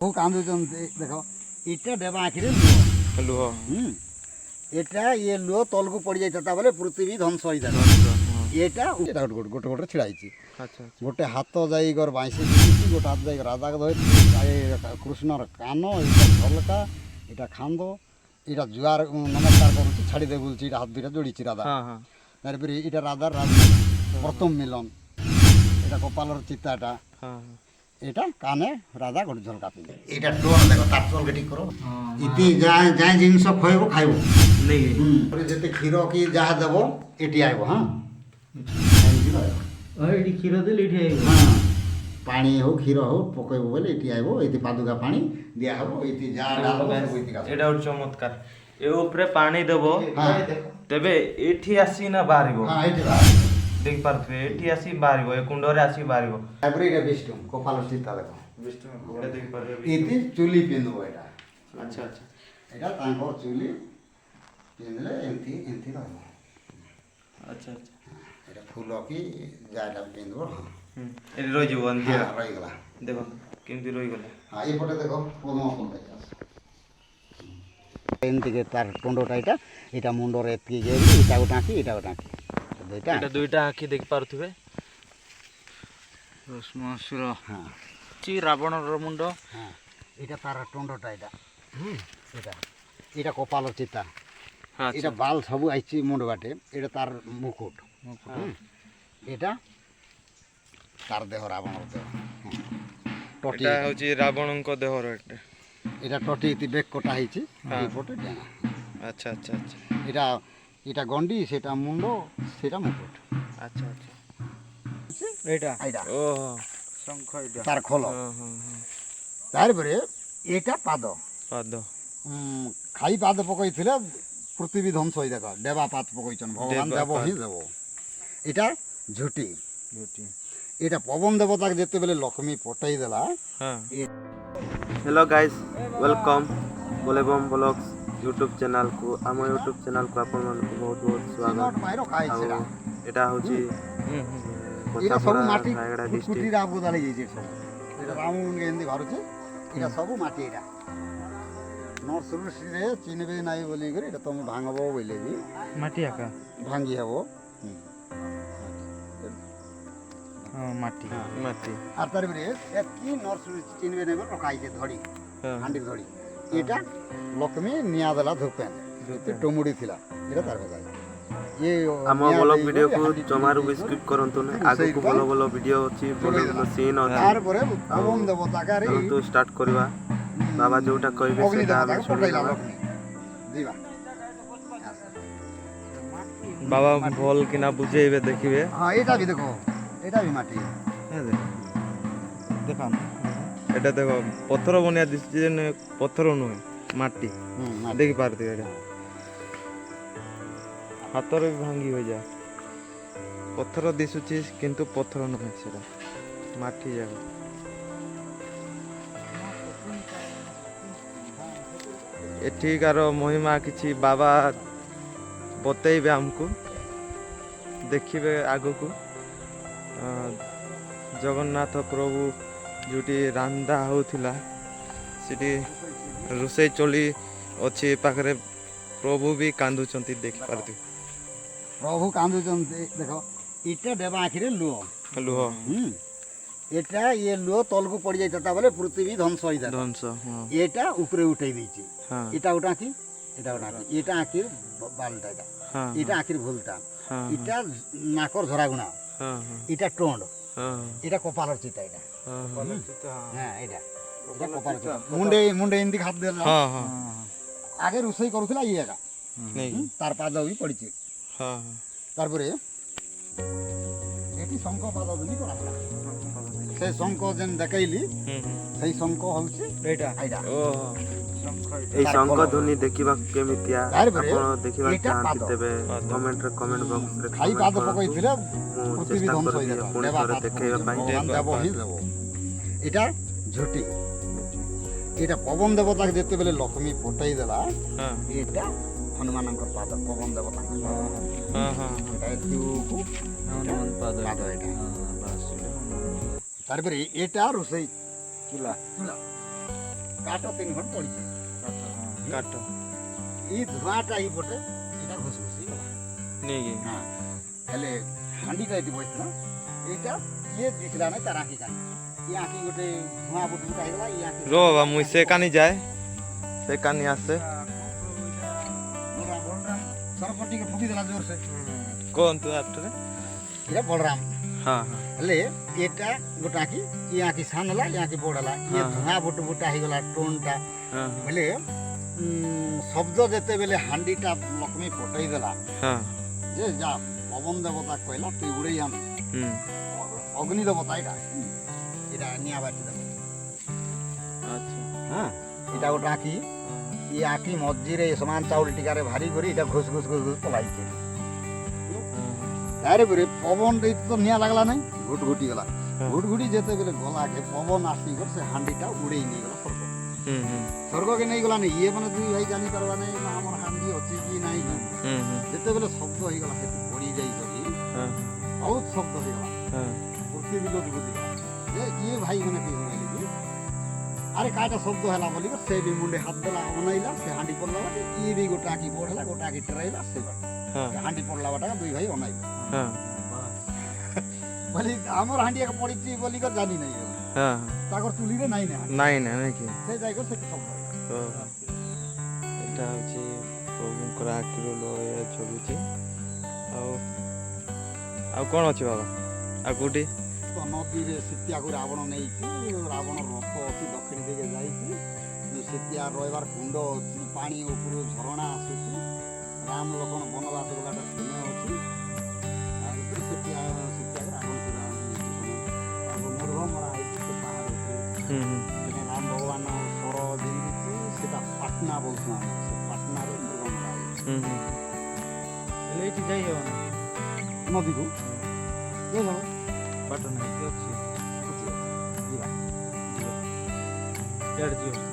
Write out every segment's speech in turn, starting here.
वो कांदुचंती देखो इटा डेबा आखिरे लुह एटा ये लुह तलकू पड़ जाता बोले पृथ्वी ध्वंस हो जाता एटा एटा गोटे गोटे छिड़ाई गोटे हाथ जाइगर बाईसी गोटे हाथ जाइक राधा धरी कृष्णर कान यहाँ झलका यहाँ खांद यहाँ जुआर नमस्कार करुच्ची छाड़ी दे बोलची हाथ दुटा जोड़ी राधा तार यहाँ राधा प्रथम मिलन यहाँ कपालर चिताटा এটা কানে রাধা গোটে ঝলকা পিলে এটা টোন দেখো তার চল গেটি করো ইতি যায় যায় জিনিস খাইবো খাইবো নেই যেতে ক্ষীর কি যাহা দেব এটি আইবো হ্যাঁ এটি ক্ষীর দিলে এটি আইবো হ্যাঁ পানি হোক ক্ষীর হোক পকাইবো বলে এটি আইবো এটি পাদুকা পানি দিয়া হবো এটি যা ডালবো এটা হচ্ছে চমৎকার এ উপরে পানি দেব তবে এটি আসি না বাড়িবো হ্যাঁ এটি বাড়িবো দেখ পারবে এটি আসি বাড়িবো এ কুণ্ডরে আসি বাড়িবো তারপরে এটা বিষ্ণু কপালের চিতা দেখো বিষ্ণু এটা দেখ পারবে এটি চুলি পিনবো এটা আচ্ছা আচ্ছা এটা তাঙ্কর চুলি পিনলে এমতি এমতি রহব আচ্ছা আচ্ছা এটা ফুল কি যাটা পিনবো এটি রই যাব হ্যাঁ রইগলা দেখো কেমতি রই গলা হ্যাঁ এইপটে দেখো পদ্ম ফুল দেখা আছে এমতিকে তার টন্ডটা এটা মুন্ডর এতকি গেলি এটাও টাঁকি এটাও টাঁকি এটা দুইটা আঁকি দেখি পারুথিবে রশ্মাসুর হ্যাঁ চি রাবণর মুন্ড হ্যাঁ এটা তার টন্ডটা এটা এটা কপালর চিতা এটা বাল সবু আইছি মুন্ড বাটে এটা তার মুকুট এটা তার দেহ রাবণর দেহ টটি এটা হচ্ছে রাবণଙ୍କ দেহর এটা টটি ইতি বেক কটা হইছে এই ফটো জানা আচ্ছা আচ্ছা আচ্ছা এটা এটা গন্ডি সেটা মুন্ড সেটা মুকুট আচ্ছা আচ্ছা এটা আইডা ও শঙ্খ এটা তার খোল তারপরে এটা পাদ পাদ খাই পাদ পকাইছিলে পৃথিবী ধ্বংস হয়ে দেখা দেবা পাত পকাইছেন ভগবান দেব হি দেব এটা ঝুটি ঝুটি এটা পবন দেবতাকে যেতেবেলে লক্ষ্মী পটাই দেলা हेलो गाइस वेलकम बोले बम ब्लॉग्स यूट्यूब चैनल को आम यूट्यूब चैनल को आपण मानक बहुत बहुत स्वागत एटा होची এটা সব মাটি কুটি রাবু দালে যাইছে সব এটা রামুন গেন্দি ঘর আছে এটা সব মাটি এটা নর সুরুষিরে চিনবে নাই বলি করে এটা তুমি ভাঙবো বইলে দি মাটি আকা ভাঙি হবো মাটি মাটি আর তারপরে কি নর সুরুষ চিনবে নাই বলে রখাইছে ধড়ি হান্ডি ধড়ি এটা লক্ষ্মী নিয়া দেলা ধুপেন টমুড়ি থিলা এটা তার কথা ଆମ ଭଲ ଭିଡ଼ିଓକୁ ଜମାରୁ ବି ସ୍କିପ୍ କରନ୍ତୁ ନାହିଁ ଆଗକୁ ଭଲ ଭଲ ଭିଡ଼ିଓ ଅଛି ଭଲ ଭଲ ସିନ୍ ଅଛି ତାରପରେ ପବନ ଦେବତାକାରେ ତ ଷ୍ଟାର୍ଟ କରିବା ବାବା ଯୋଉଟା କହିବେ ସେଟା ଆମେ ଶୁଣିବା ବାବା ଭଲ କିନା ବୁଝେଇବେ ଦେଖିବେ ହଁ ଏଇଟା ବି ଦେଖ ଏଇଟା ବି ମାଟି ଦେଖ এটা দেখো পথর বনিয়া দিচ্ছে পথর নয় মাটি দেখি পারতে এটা হাতরে ভাঙ্গি হয়ে যায় পথর দিশুছি কিন্তু পথর নয় সেটা মাটি যাবে এঠিকার মহিমা কিছু বাবা বতেইবে আমକୁ ଦେଖିବେ ଆଗକୁ ଜଗନ୍ନାଥ ପ୍ରଭୁ ଯୋଉଠି ରାନ୍ଧା ହେଉଥିଲା ସେଠି ରୋଷେଇ ଚଳି ଅଛି ପାଖରେ ପ୍ରଭୁ ବି କାନ୍ଦୁଛନ୍ତି ଦେଖିପାରୁଥିବେ ପ୍ରଭୁ କାନ୍ଦୁଛନ୍ତି ଦେଖ ଇଟା ଦେବା ଆଖିରେ ଲୁହ ଲୁହ এটা ইয়ে লুহ তলকু পড়ি যাইতা বলে পৃথিবী ধ্বংস হয়ে যায় ধ্বংস এটা উপরে উঠাই দিয়েছে এটা ওটা কি এটা ওটা কি এটা আখির বালটা এটা এটা আখির ভুলটা এটা নাকর ঝরাগুনা এটা টন্ড এটা কপালর চিতা এটা হ্যাঁ এটা এটা কপালর চিতা মুন্ডে মুন্ডে এমনি হাত দিলা আগে রোষেই করুছিলা ইয়ে একা তার পাদ বি পড়িছে তারপরে এটি শঙ্খ পাদ বলি করা সেই শঙ্খ যেন দেখাইলি সেই শঙ্খ হচ্ছে এইটা এইটা এই শঙ্খ ধ্বনি দেখিবা কেমিতিয়া ଆପଣ ଦେଖିବା ଚାହାନ୍ତି ତେବେ କମେଣ୍ଟ ବକ୍ସ ରେ ଖାଇ ପାଦ ପକାଇଥିଲେ ପୃଥିବୀ ଧ୍ୱଂସ ହୋଇ ଯାବ ପୁଣି ଥରେ ଦେଖେଇବା ପାଇଁ ଦେବ ହିଁ ଦେବ এটা ঝুটি এটা পবন দেবতাকে যেতেবেলে লক্ষ্মী পটাই দেলা এটা হনুমানଙ୍କର ପାଦ ପବନ ଦେବତାଙ୍କ এটা ଏଥିକୁ ହନୁମାନ ପାଦ এটা তারপরে এটা রোষেই চুলা চুলা କାଠ 3 ଖଣ୍ଡ ପଡ଼ିଛି କାଠ ଏଇ ଧୂଆଁଟା ଏଇପଟେ ଏଇଟା ଘୁଷଘୁଷି ଗଲା ନେଇକି ହଁ ହେଲେ ହାଣ୍ଡିଟା ଏଠି ବସିଥିଲା ଏଇଟା ଇଏ ଦିଶିଲା ନାହିଁ ତାର ଆଖି କାନି ଇଏ ଆଖି ଗୋଟେ ଧୂଆଁ ବୁଟବୁଟା ହେଇଗଲା ଇଏ ଆଖି रो बाबा मुझ से कानी जाए से कानी आसे ସରପଟ ଟିକେ ଫୁକିଦେଲା ଜୋରସେ कौन तू आफ्टर ଏଇଟା ବଳରାମ हाँ हाँ ହେଲେ ଏଟା ଗୋଟେ ଆଖି ଇଏ ଆଖି ସାନ ହେଲା ଇଏ ଆଖି ବଡ଼ ହେଲା ଇଏ ଧୂଆଁ ବୁଟବୁଟା ହେଇଗଲା ଟୋନଟା हाँ ବୋଲେ ଶବ୍ଦ ଯେତେବେଳେ ହାଣ୍ଡିଟା ଲକ୍ଷ୍ମୀ ଫଟେଇ ଦେଲା हाँ ଯେ ଯା ପବନ ଦେବତା କହିଲା ତୁ ଉଡ଼େଇ ଆଣ ଅଗ୍ନି ଦେବତା ଏଇଟା ନିଆଁ ବାଟି ଦେବ अच्छा ହଁ ଏଇଟା ଗୋଟେ ଆଖି ଇ ଆଖି ମଝିରେ ସମାନ ଚାଉଳ ଟିକାରେ ଭାରି କରି ଏଇଟା ଘୁଷ ଘୁଷ ଘୁଷ ଘୁଷ ପଲାଇছে ତାରେ ପରେ ପବନ ଦେଇତେ ତ ନିଆଁ ଲାଗଲା ନାହିଁ ଘୁଟ ଘୁଟି ଗଲା ଘୁଟ ଘୁଟି ଯେତେବେଳେ ଗଲାକେ ପବନ ଆସିକରି ସେ ହାଣ୍ଡିଟା ଉଡ଼େଇ ନେଇଗଲା ସ୍ୱର୍ଗ ସ୍ୱର୍ଗକେ ନେଇଗଲା ନାହିଁ ଇଏ ମାନେ ଦୁଇ ଭାଇ ଜାଣିପାରବା ନାହିଁ ନା ଆମର ହାଣ୍ଡି ଅଛି କି ନାହିଁ ଯେତେବେଳେ ଶବ୍ଦ ହେଇଗଲା ସେଠି ପଡ଼ି ଯାଇକରି ବହୁତ ଶବ୍ଦ ହେଇଗଲା ପୃଥିବୀ ଲୋକ ବୁଝିଗଲା ଯେ ଇଏ ଭାଇ ମାନେ କି ଶୁଣାଇଲେ କି ଆରେ କାଟା ଶବ୍ଦ ହେଲା ବୋଲିକ ସେ ବି ମୁଣ୍ଡେ ହାତ ଦେଲା ଅନେଇଲା ସେ ହାଣ୍ଡି ପଡ଼ିଲା ବାଟେ ଇଏ ବି ଗୋଟେ ଆଖି ବଢ଼ିଲା ଗୋଟେ ଆଖି ଟେରାଇଲା ସେ ବାଟେ ହାଣ୍ଡି ପଡ଼ିଲା ବାଟା ଦୁଇ ଭାଇ ଅନେଇଲେ ବୋଲି ଆମର ହାଣ୍ଡି ଏକ ପଡ଼ିଛି ବୋଲିକ ଜାଣି ନାହିଁ ତାଙ୍କର ଚୁଲିରେ ନାଇଁ ନା ନାଇଁ ନା ନାଇଁ କି ସେ ଯାଇକରି ସେଠି ଶବ୍ଦ ଏଇଟା ହେଉଛି ପ୍ରଭୁଙ୍କର ଆଖିରୁ ଲୟ ଝରୁଛି ଆଉ ଆଉ କ'ଣ ଅଛି ବାବା ଆଉ କେଉଁଠି ତ ନଦୀରେ ସୀତାକୁ ରାବଣ ନେଇଛି ରାବଣ ରଥ ଅଛି ଦକ୍ଷିଣ ଦିକେ ଯାଇଛି ସୀତା ରହିବାର କୁଣ୍ଡ ଅଛି ପାଣି ଉପରୁ ଝରଣା ଆସୁଛି ରାମ ଲକ୍ଷ୍ମଣ ବନବାସ ଗଲାଟା ଶୂନ୍ୟ ଅଛି ତାପରେ ସୀତାକୁ ରାବଣ ମୃଗ ମରା ହେଇଛି ସେ ପାହାଡ଼ ଉପରେ ସେଟା ରାମ ଭଗବାନ ସ୍ୱର ଯେମିତି ସେଟା ପାଟନା ବୋଲୁଛୁ ଆମେ ସେ ପାଟନାରେ ମୃଗ ମରା ହେଇଛି ହେଲେ ଏଇଠି ଯାଇ ହେବ ନା ନଦୀକୁ ଯାଇ ହେବ ବାଟ ନାହିଁ କି ଅଛି ଯିବା ଇଆଡ଼େ ଯିବ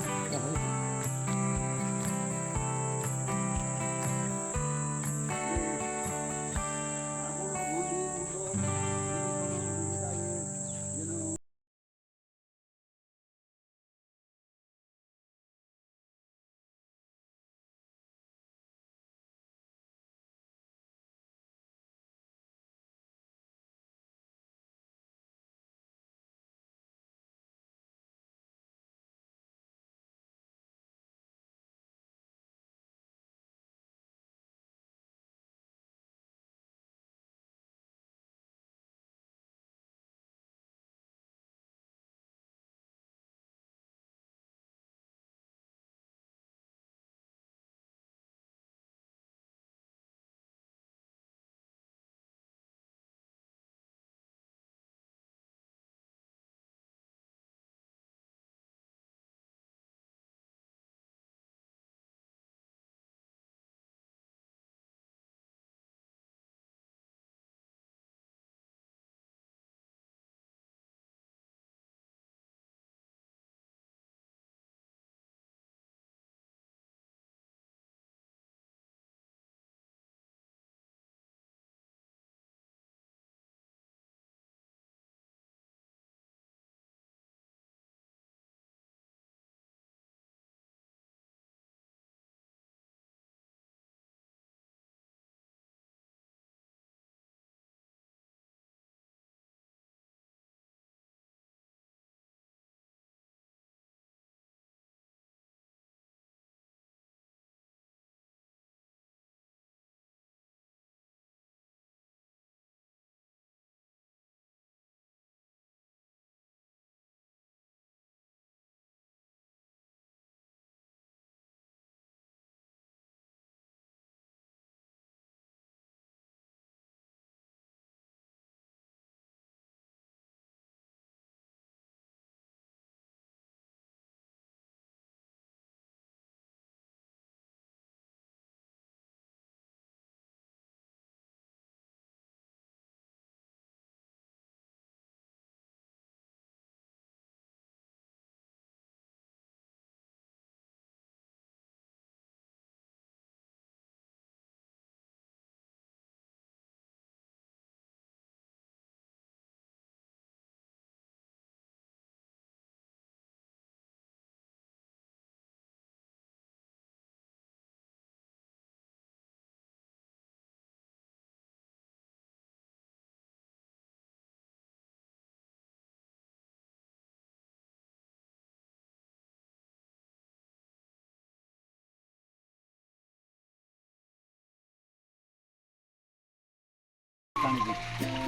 पानी दी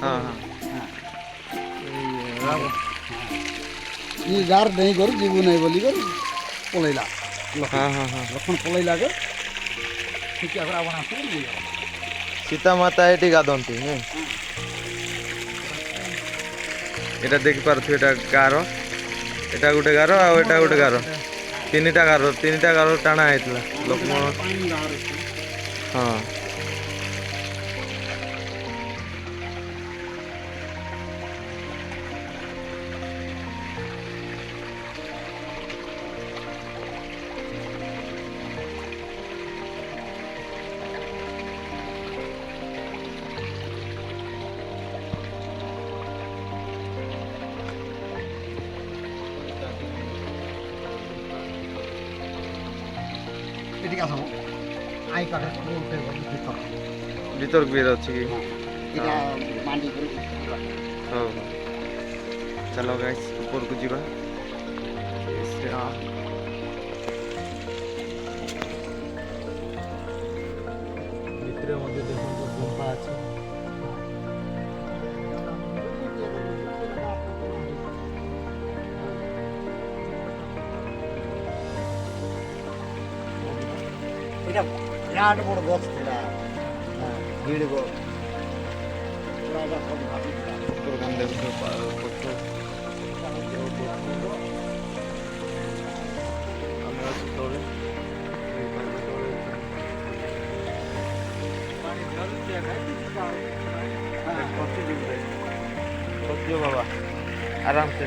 हाँ हाँ ये गार नहीं करू जीवु नहीं बोली कर पलैला हाँ हाँ हाँ लक्ष्मण पलैला के ठीक है रावण आसे नहीं सीता माता एटी गाधंती नहीं এটা দেখি পারছো এটা গারো এটা গোটে গারো আর এটা গোটে গারো তিনটা গারো টানা হয়েছিল লক্ষ্মণ হ্যাঁ এদিকে আসো আই কাটে উঠে ভিতর ভিতর বের হচ্ছে কি এটা মাটি করে হ্যাঁ চলো গাইস উপরକୁ ଯିବା ভিতরে মধ্যে দেখুন তো গুম্ফা আছে এটা বিরাট বড় গাছ ছিল ভিড় গো পুরা এটা সব ভাবি উপরখান দেখো পথর আমরা আছি তলে পানি জল দিয়ে খাইতে কষ্ট দিবে কষ্ট বাবা আরাম সে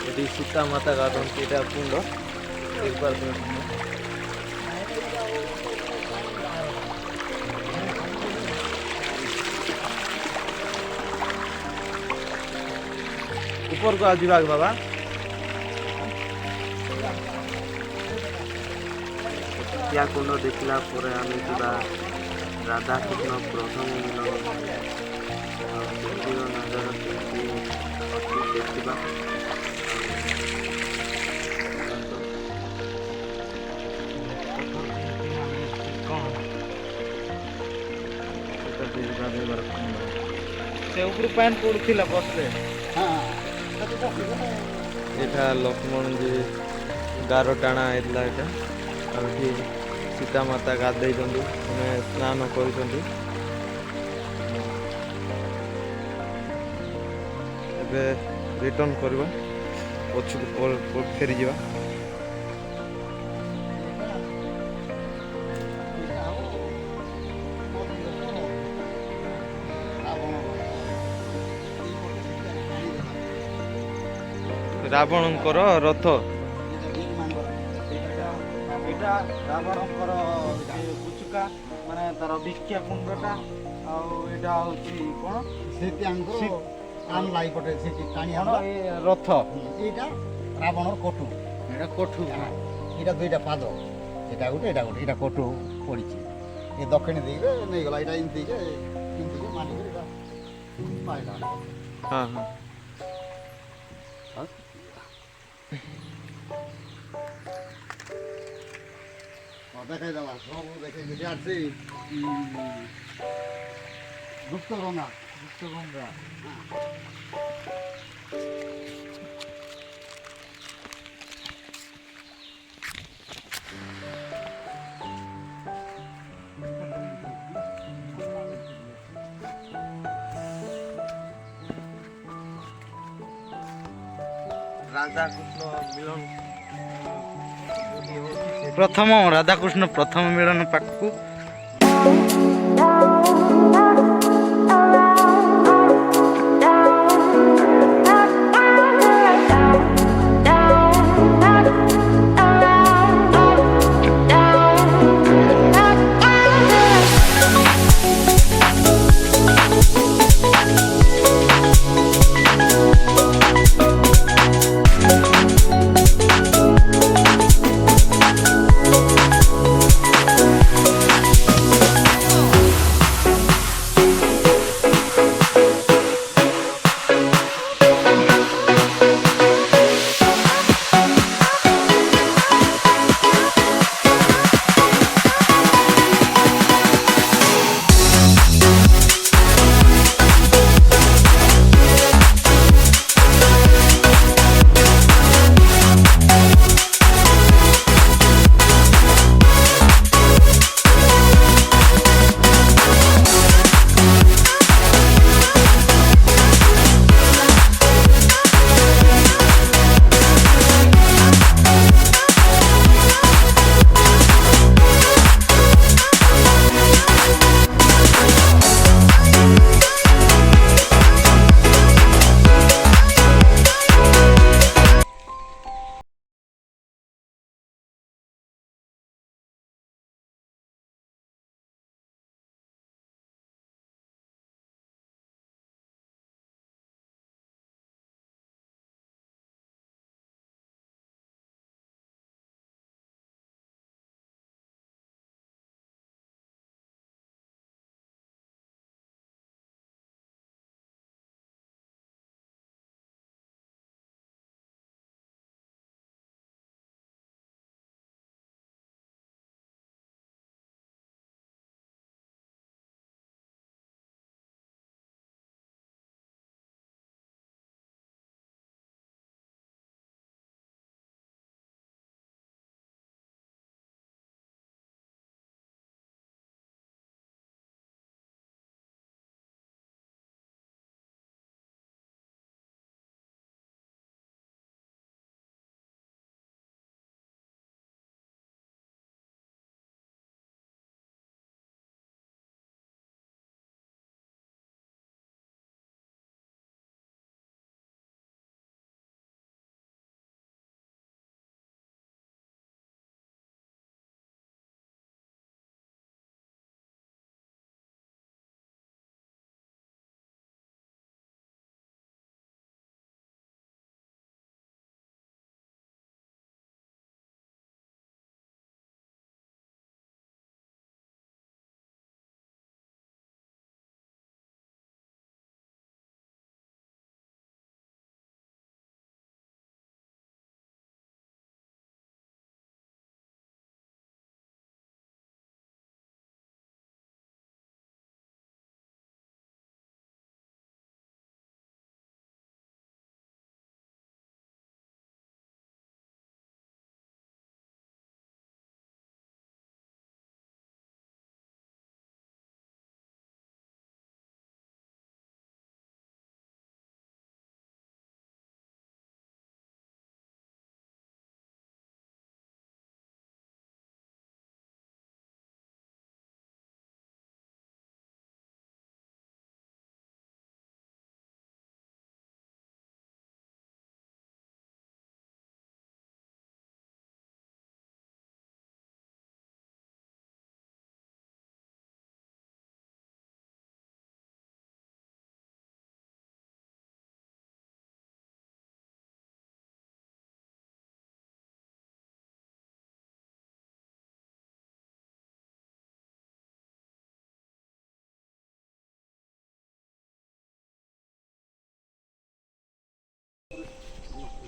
এটি সীতা মাতা গার্ডেন এটা কুণ্ড একবার উপরକୁ ଯିବା ବାବା ଛତିଆ କୁଣ୍ଡ ଦେଖିଲା ପରେ ଆମେ ଯିବା ରାଧାକୃଷ୍ଣ ପ୍ରଥମ ମିଳନ ଆଉ ମନ୍ଦିର ନଜର କେମିତି ଅଛି ଦେଖିବା ସେ ଉପରୁ ପାଣି ପଡୁଥିଲା ବସରେ ଏଇଟା ଲକ୍ଷ୍ମଣ ଯେ ଗାର ଟାଣା ହେଇଥିଲା ଏଇଟା ଆଉ ଏଠି ସୀତା ମାତା ଗାଧେଇଛନ୍ତି ମାନେ ସ୍ନାନ କରୁଛନ୍ତି ଏବେ ରିଟର୍ନ କରିବା ପଛକୁ ଫେରିଯିବା ରାବଣଙ୍କର ରଥ ଏଇଟା ରାବଣଙ୍କର ପୁଚୁକା ମାନେ ତାର ଭିକ୍ଷା କୁଣ୍ଡଟା ଆଉ ଏଇଟା ହଉଛି କଣ ସେତିଆଙ୍କର ଆନଲା ଏପଟେ ସେଠି ଟାଣି କଣ ଆନଲା ଏ ରଥ এইটা রাবণর কটু এটা কঠু এটা দুইটা পাদ এটা গোটে এটা কটু পড়িছে এ দক্ষিণে দিকে নেই গলা এটা ইনতি কে মাটি করে এটা পাইলা হ্যাঁ হ্যাঁ দেখাই দেওয়া সব দেখে যেটা আছে গুপ্তগঙ্গা গুপ্তগঙ্গা ରାଧାକୃଷ୍ଣ ମିଳନ ପ୍ରଥମ ରାଧାକୃଷ୍ଣ ପ୍ରଥମ ମିଳନ ପାଖକୁ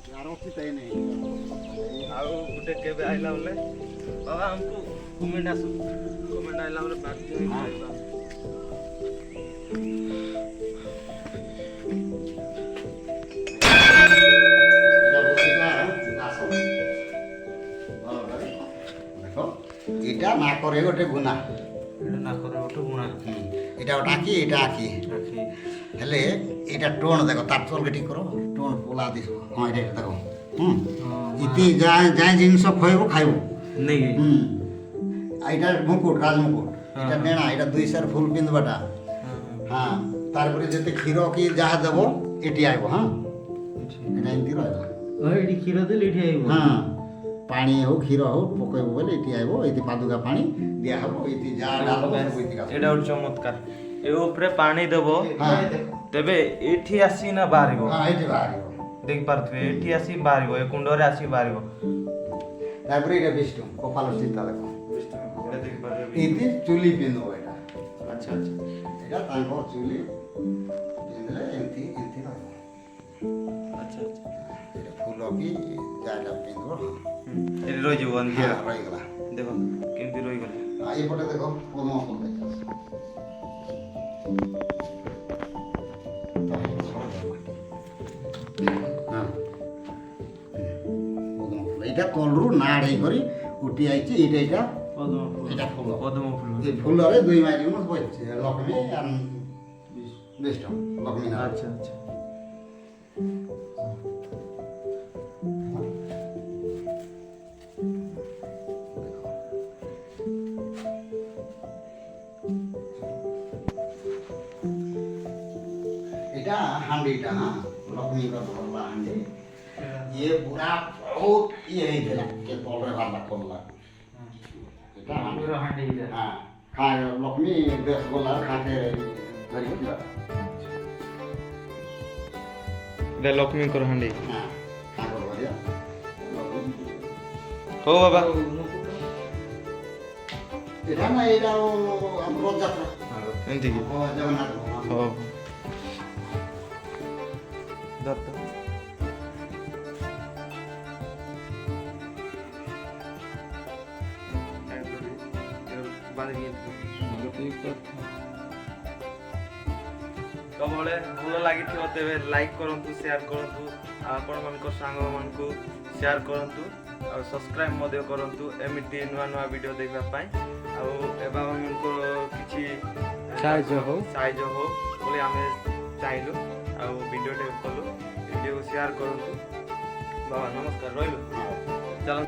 यार रखी तय नहीं ଆଉ ଗୋଟେ କେବେ ଆଇଲା ବୋଲେ ବାବା ଆମକୁ କମେଣ୍ଟ ଆଇଲା ବୋଲେ ବାଧ୍ୟ ହେଇ ଖାଇବା এটা না করে গোটে গুণা এটা না করে ওটা গুণা এটা ওটা আঁকি এটা আঁকি হেলে এটা টোন দেখো তার চলকে ঠিক করো টোন পোলা দিস হ্যাঁ এটা দেখো ইতি যা জিনিস খোইব খাইব নেই এটা মুকুট রাজমুকুট এটা নেড়া এটা 2 সের ফুল পিন্দবাটা হ্যাঁ তারপরে যেতে ক্ষীর কি যাহা দেব এটি আইব হ্যাঁ এটা এমতি রইলা এটি ক্ষীর দিলে এটি আইব হ্যাঁ পানি হোক ক্ষীর হোক পকাইব বলে এটি আইব এটি পাদুকা পানি দিয়া হব এটি যা ডালব ওইটি এটা হচ্ছে চমৎকার এ উপরে পানি দেব হ্যাঁ তেবে এଠି আসি না বাহারিব হ্যাঁ এটি বাহারিব দেখি পারথিবে এଠି আসি বাহারিব এ কুଣ୍ଡରେ আসি বাহারিব তারপরে এটা বিষ্ণু কপাল চিন্তা দেখো এটা দেখি পারবে এটি চুলি পিন্দব এটা আচ্ছা আচ্ছা এটা তাঙ্কর চুলি পিন্দলে এমতি এমতি রইব আচ্ছা আচ্ছা এটা ফুল কি যাটা পিন্দব এটি রইଯିବ ଏମିତି হ্যাঁ রইগলা ଦେଖ କେମିତି ରହିଗଲା ଏପଟେ ଦେଖ ପଦ୍ମ ଫୁଲ ଦେଖ এইটা তলরু নাড় ହେଇକରି ଉଠି ଆଇଛି ଏଇଟା ଏଇଟା ଫୁଲ ପଦ୍ମ ଫୁଲ ଏ ଫୁଲରେ 2 ମାଇଲି ବସିଛି ଲକ୍ଷ୍ମୀ আর ବିଷ୍ଣୁ ଲକ୍ଷ୍ମୀ ନାରାୟଣ ଆଚ୍ଛା ଆଚ୍ଛା এটা হান্ডিটা না লক্ষ্মীଙ୍କ ধরলা হান্ডি ଇଏ ପୁରା ବହୁତ ଇଏ ହେଇଥିଲା କେ ତଳରେ ବାଲା ପଡଲା এটা ক্ষীর হাঁড়ি এটা হ্যাঁ খায় লক্ষ্মী দেশ গলা খাতে ধরিକି ଯିବା এটা লক্ষ্মীଙ୍କର ହାଣ୍ଡି হ্যাঁ ତାଙ୍କର ଭଳିଆ ହଉ ବାବା এটা না এটা ଆମ ରଥଯାତ୍ରା ଏମିତି କି ଜଗନ୍ନାଥ ହଉ ଧର ତ ତମବେଳେ ଭଲ ଲାଗିଥିବ ତେବେ ଲାଇକ୍ କରନ୍ତୁ ସେୟାର କରନ୍ତୁ ଆଉ ଆପଣମାନଙ୍କ ସାଙ୍ଗମାନଙ୍କୁ ସେୟାର କରନ୍ତୁ ଆଉ ସବସ୍କ୍ରାଇବ୍ ମଧ୍ୟ କରନ୍ତୁ ଏମିତି ନୂଆ ନୂଆ ଭିଡ଼ିଓ ଦେଖିବା ପାଇଁ ଆଉ ଏ ବାବାଙ୍କର କିଛି ସାହାଯ୍ୟ ହଉ ବୋଲି ଆମେ ଚାହିଁଲୁ ଆଉ ଭିଡ଼ିଓଟେ କଲୁ ଭିଡ଼ିଓ ସେୟାର କରନ୍ତୁ ବାବା ନମସ୍କାର ରହିଲୁ ଚାଲନ୍ତୁ